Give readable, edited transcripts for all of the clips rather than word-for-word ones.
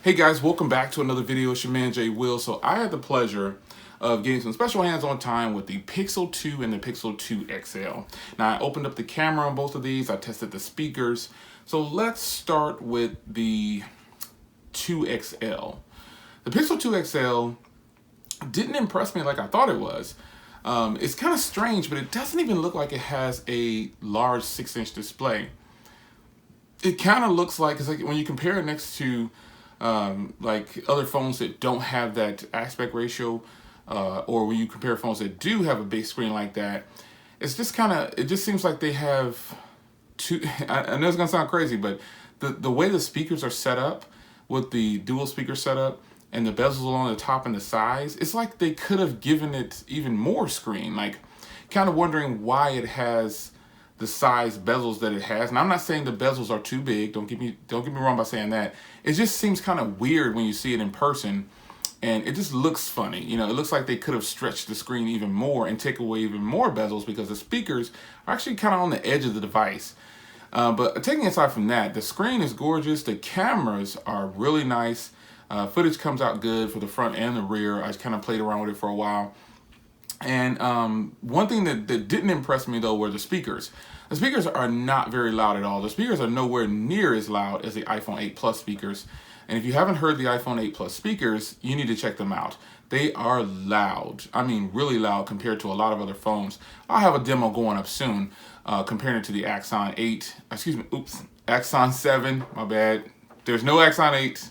Hey guys, welcome back to another video. It's your man Jay Will. So I had the pleasure of getting some special hands-on time with the Pixel 2 and the Pixel 2 XL. Now I opened up the camera on both of these. I tested the speakers. So let's start with the 2XL. The Pixel 2 XL didn't impress me like I thought it was. It's kind of strange, but it doesn't even look like it has a large 6-inch display. It kind of looks like, it's like when you compare it next to like other phones that don't have that aspect ratio, or when you compare phones that do have a big screen like that, it's just kind of, it just seems like they have two, I know it's gonna sound crazy, but the way the speakers are set up with the dual speaker setup and the bezels along the top and the sides, it's like they could have given it even more screen. Like, kind of wondering why it has the size bezels that it has. And I'm not saying the bezels are too big. Don't get me wrong by saying that. It just seems kind of weird when you see it in person, and it just looks funny. You know, it looks like they could have stretched the screen even more and take away even more bezels, because the speakers are actually kind of on the edge of the device. But taking aside from that, the screen is gorgeous. The cameras are really nice. Footage comes out good for the front and the rear. I kind of played around with it for a while. And one thing that didn't impress me though were the speakers. The speakers are not very loud at all. The speakers are nowhere near as loud as the iPhone 8 Plus speakers. And if you haven't heard the iPhone 8 Plus speakers, you need to check them out. They are loud. I mean, really loud compared to a lot of other phones. I'll have a demo going up soon, comparing it to the Axon 8, Axon 7, my bad. There's no Axon 8,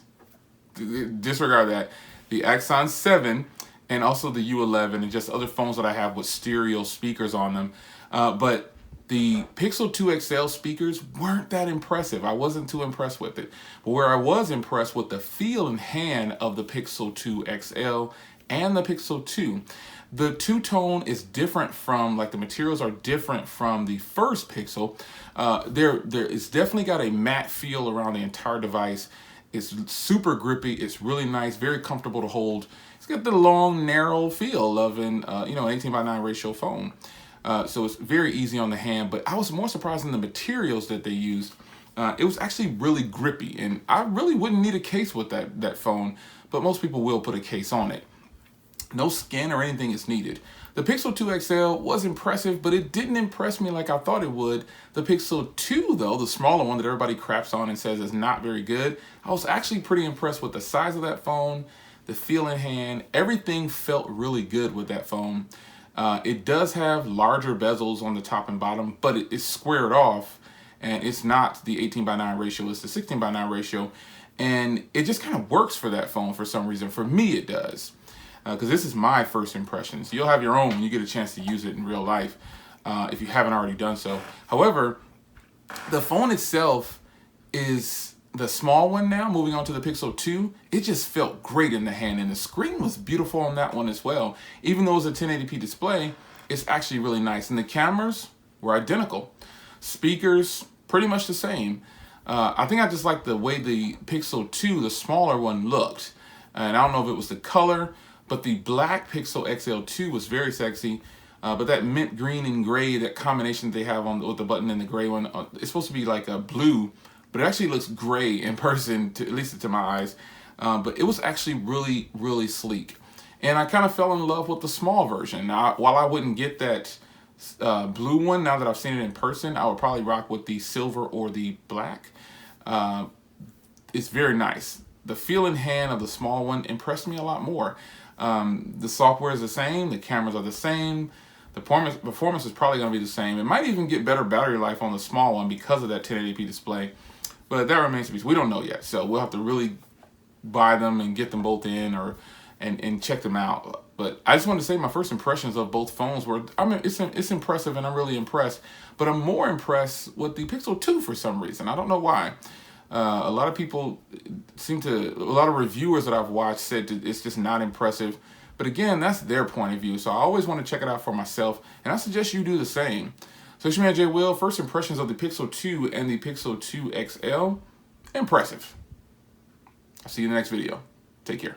disregard that. The Axon 7, and also the U11, and just other phones that I have with stereo speakers on them. But the Pixel 2 XL speakers weren't that impressive. I wasn't too impressed with it. But where I was impressed with the feel and hand of the Pixel 2 XL and the Pixel 2. The two-tone is different from, like, the materials are different from the first Pixel. It's definitely got a matte feel around the entire device. It's super grippy. It's really nice, very comfortable to hold. It's got the long, narrow feel of an 18:9 ratio phone. So it's very easy on the hand, but I was more surprised in the materials that they used. It was actually really grippy, and I really wouldn't need a case with that phone, but most people will put a case on it. No skin or anything is needed. The Pixel 2 XL was impressive, but it didn't impress me like I thought it would. The Pixel 2, though, the smaller one that everybody craps on and says is not very good, I was actually pretty impressed with the size of that phone, the feel in hand. Everything felt really good with that phone. It does have larger bezels on the top and bottom, but it's squared off, and it's not the 18:9 ratio, it's the 16:9 ratio, and it just kind of works for that phone for some reason. For me, it does. Because this is my first impressions. You'll have your own when you get a chance to use it in real life, if you haven't already done so. However, the phone itself is the small one now, moving on to the Pixel 2. It just felt great in the hand, and the screen was beautiful on that one as well. Even though it was a 1080p display, it's actually really nice. And the cameras were identical. Speakers, pretty much the same. I think I just like the way the Pixel 2, the smaller one, looked. And I don't know if it was the color, but the black Pixel XL2 was very sexy. But that mint green and gray, that combination they have on with the button and the gray one, it's supposed to be like a blue, but it actually looks gray in person, at least to my eyes. But it was actually really, really sleek. And I kind of fell in love with the small version. Now, while I wouldn't get that blue one, now that I've seen it in person, I would probably rock with the silver or the black. It's very nice. The feel in hand of the small one impressed me a lot more. The software is the same, the cameras are the same, the performance is probably going to be the same. It might even get better battery life on the small one because of that 1080p display, but that remains to be seen. We don't know yet, so we'll have to really buy them and get them both in, and check them out. But I just wanted to say my first impressions of both phones were, I mean, it's impressive, and I'm really impressed, but I'm more impressed with the Pixel 2 for some reason. I don't know why. A lot of people a lot of reviewers that I've watched said it's just not impressive. But again, that's their point of view. So I always want to check it out for myself, and I suggest you do the same. So it's your man Jay Will. First impressions of the Pixel 2 and the Pixel 2 XL, impressive. I'll see you in the next video. Take care.